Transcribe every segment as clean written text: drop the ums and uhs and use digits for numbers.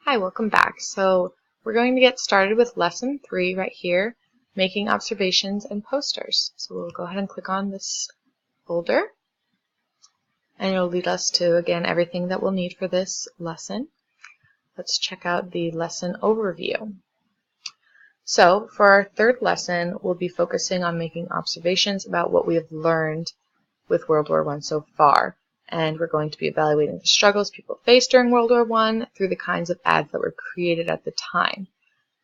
Hi, welcome back. So we're going to get started with lesson 3 right here, making observations and posters. So we'll go ahead and click on this folder, and it'll lead us to, again, everything that we'll need for this lesson. Let's check out the lesson overview. So for our third lesson, we'll be focusing on making observations about what we have learned with World War I so far. And we're going to be evaluating the struggles people faced during World War I through the kinds of ads that were created at the time.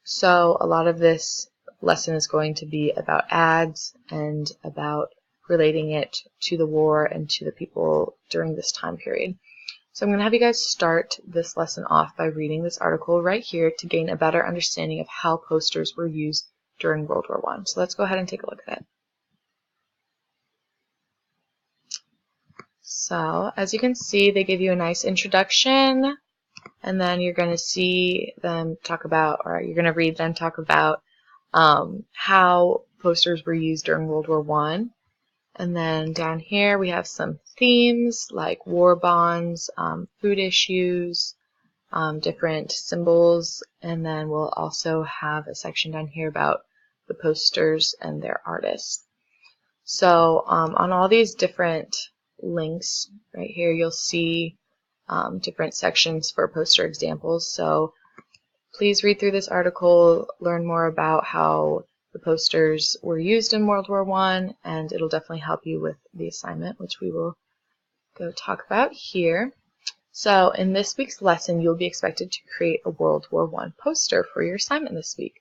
So a lot of this lesson is going to be about ads and about relating it to the war and to the people during this time period. So I'm going to have you guys start this lesson off by reading this article right here to gain a better understanding of how posters were used during World War I. So let's go ahead and take a look at it. So, as you can see, they give you a nice introduction, and then you're going to see them talk about, or you're going to read them talk about how posters were used during World War I. And then down here we have some themes like war bonds, food issues, different symbols, and then we'll also have a section down here about the posters and their artists. So on all these different links right here, you'll see different sections for poster examples. So please read through this article, learn more about how the posters were used in World War I, and it'll definitely help you with the assignment, which we will go talk about here. So in this week's lesson, you'll be expected to create a World War I poster for your assignment this week.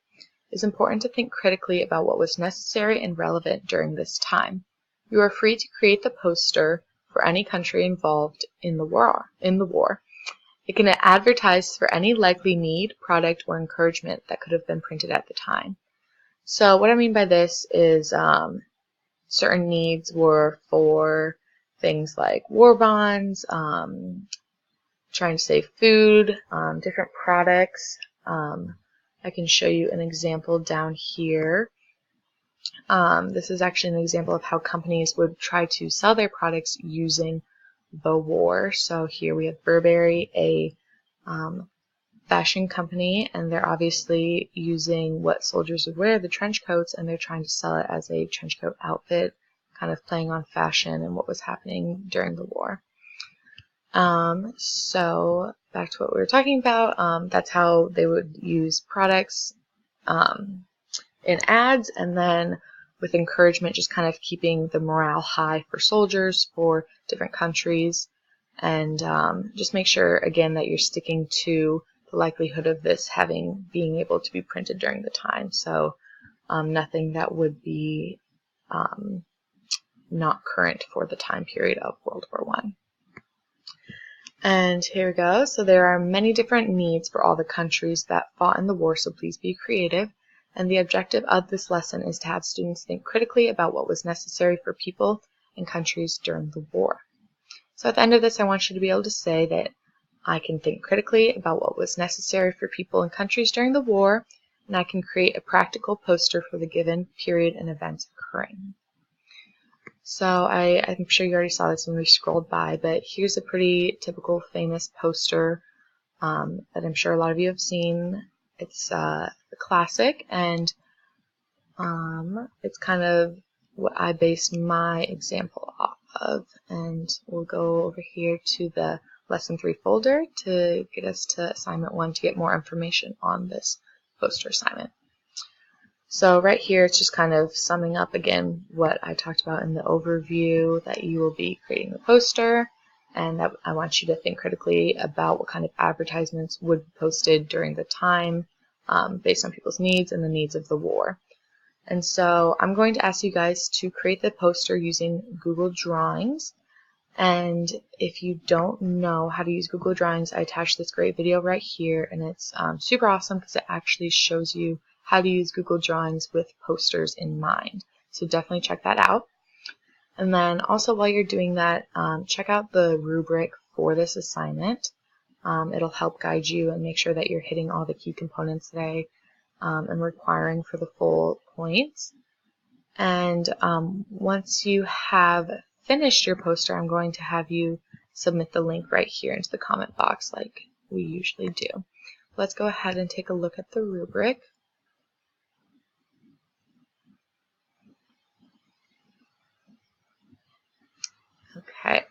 It's important to think critically about what was necessary and relevant during this time. You are free to create the poster for any country involved in the war. It can advertise for any likely need, product, or encouragement that could have been printed at the time. So what I mean by this is certain needs were for things like war bonds, trying to save food, different products. I can show you an example down here. This is actually an example of how companies would try to sell their products using the war. So here we have Burberry, a fashion company, and they're obviously using what soldiers would wear, the trench coats, and they're trying to sell it as a trench coat outfit, kind of playing on fashion and what was happening during the war. So back to what we were talking about, that's how they would use products in ads, and then with encouragement, just kind of keeping the morale high for soldiers for different countries, and just make sure again that you're sticking to the likelihood of this being able to be printed during the time. So nothing that would be not current for the time period of World War I. And here we go. So there are many different needs for all the countries that fought in the war, so please be creative. And the objective of this lesson is to have students think critically about what was necessary for people and countries during the war. So at the end of this, I want you to be able to say that I can think critically about what was necessary for people and countries during the war, and I can create a practical poster for the given period and events occurring. So I'm sure you already saw this when we scrolled by, but here's a pretty typical famous poster that I'm sure a lot of you have seen. It's a classic, and it's kind of what I based my example off of. And we'll go over here to the Lesson 3 folder to get us to Assignment 1 to get more information on this poster assignment. So right here, it's just kind of summing up again what I talked about in the overview, that you will be creating the poster, and that I want you to think critically about what kind of advertisements would be posted during the time based on people's needs and the needs of the war. And so I'm going to ask you guys to create the poster using Google Drawings. And if you don't know how to use Google Drawings, I attached this great video right here, and it's super awesome because it actually shows you how to use Google Drawings with posters in mind. So definitely check that out. And then also while you're doing that, check out the rubric for this assignment. It'll help guide you and make sure that you're hitting all the key components that I am requiring for the full points. And once you have finished your poster, I'm going to have you submit the link right here into the comment box like we usually do. let's go ahead and take a look at the rubric. Okay,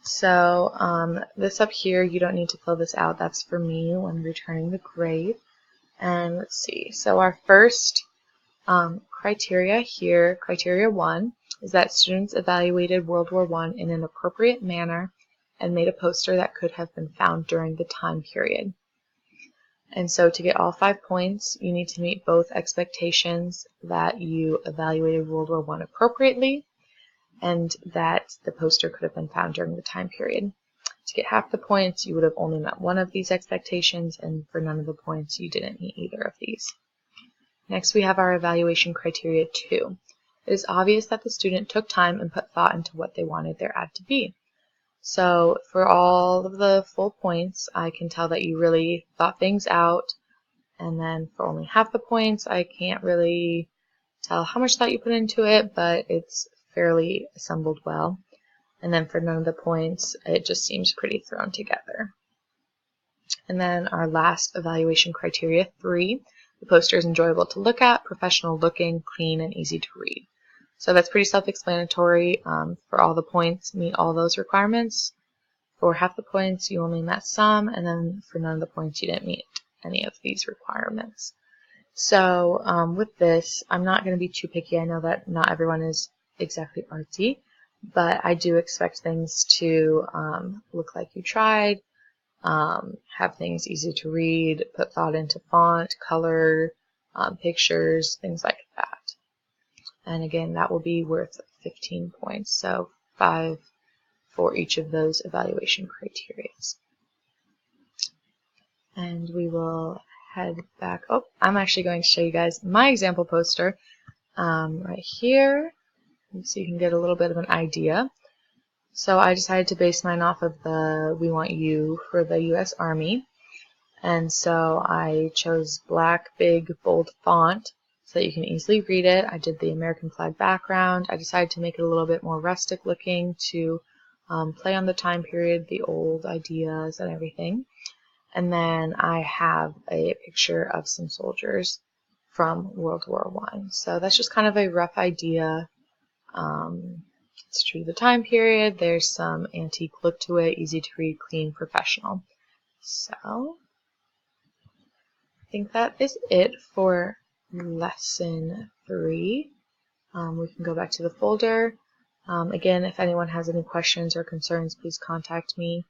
so this up here, you don't need to fill this out. That's for me when returning the grade. And let's see, so our first criteria here, criteria 1, is that students evaluated World War I in an appropriate manner and made a poster that could have been found during the time period. And so to get all 5 points, you need to meet both expectations that you evaluated World War I appropriately and that the poster could have been found during the time period. To get half the points, you would have only met one of these expectations, and for none of the points, you didn't meet either of these. Next, we have our evaluation criteria 2. It is obvious that the student took time and put thought into what they wanted their ad to be. So for all of the full points, I can tell that you really thought things out, and then for only half the points, I can't really tell how much thought you put into it, but it's fairly assembled well. And then for none of the points, it just seems pretty thrown together. And then our last evaluation criteria 3, the poster is enjoyable to look at, professional looking, clean, and easy to read. So that's pretty self-explanatory. For all the points, meet all those requirements. For half the points, you only met some, and then for none of the points, you didn't meet any of these requirements. So with this, I'm not going to be too picky. I know that not everyone is exactly artsy, but I do expect things to look like you tried, have things easy to read, put thought into font, color, pictures, things like that. And again, that will be worth 15 points, so 5 for each of those evaluation criteria. And we will head back. Oh, I'm actually going to show you guys my example poster right here, so you can get a little bit of an idea. So I decided to base mine off of the We Want You for the U.S. Army. And so I chose black, big, bold font so that you can easily read it. I did the American flag background. I decided to make it a little bit more rustic looking to play on the time period, the old ideas and everything. And then I have a picture of some soldiers from World War I. So that's just kind of a rough idea. It's true to the time period. There's some antique look to it, easy to read, clean, professional. So I think that is it for lesson 3. We can go back to the folder. Again, if anyone has any questions or concerns, please contact me.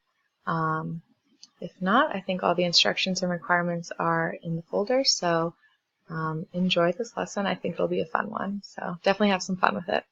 If not, I think all the instructions and requirements are in the folder, so enjoy this lesson. I think it'll be a fun one, so definitely have some fun with it.